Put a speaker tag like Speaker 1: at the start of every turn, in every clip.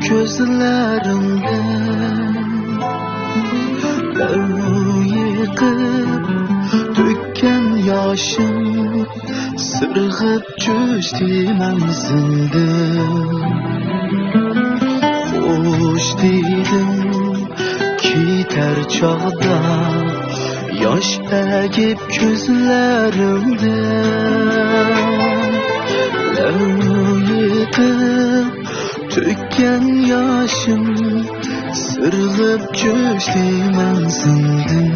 Speaker 1: gözlerimden yıkıp dökken yaşım sırgıp çözdü menzildim. Hoş dedim gider çağda yaş egip gözlerimden yıkıp dökken yaşım sırgıp çözdü menzildim.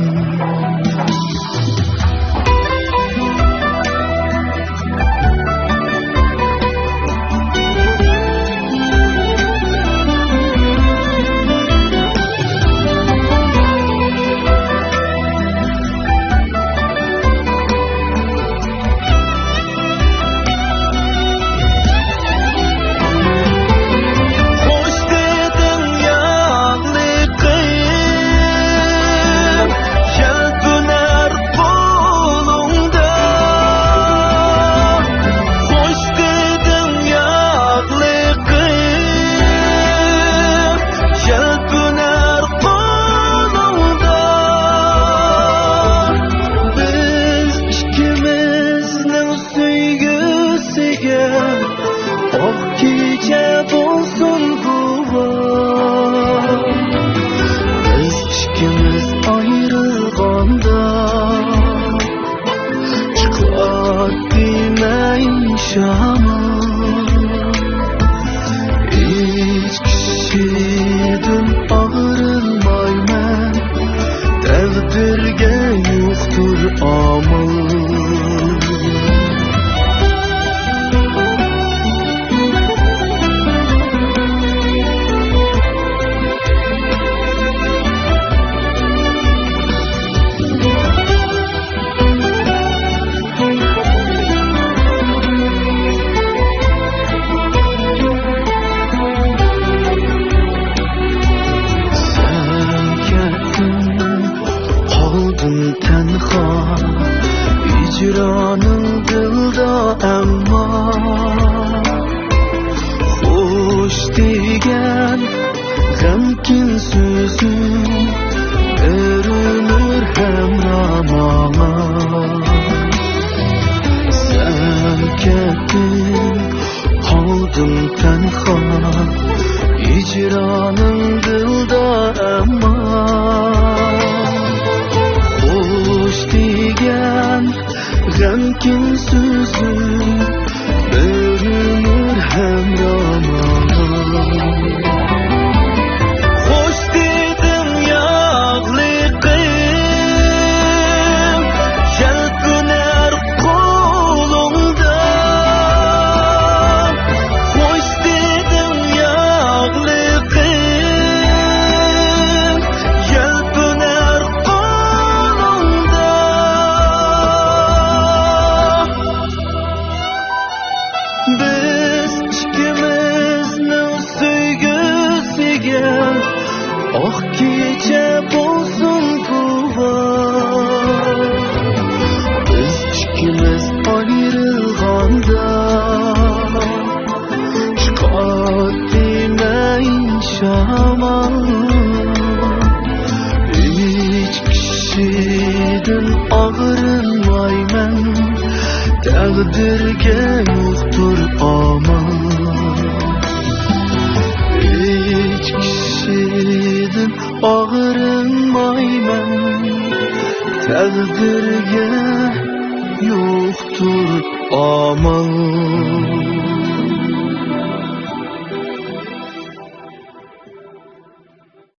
Speaker 1: Hiç kişiden ağrılmayman, təqdirge yoktur amal. Tenha icranın dilda emma hoş degen g'amkin sözüm örünür hemramana. Sen kettin qoldim tenha icranın dilda emma g'amkin sözüm bölünür hemramana. Hoş dedim yağlı kıyım yelpüner kolumda. Hoş dedim yağlı kıyım yelpüner kolumda. Biz ikimizning söygüsiga oq kecha bo'lsin guvoh. Biz ikimiz ayrilganda chiqar demeyin shamol. Hech kishidan og'rinmayman, təqdirge yoktur amal. Hiç kişiden ağrınmayman, təqdirge yoktur amal.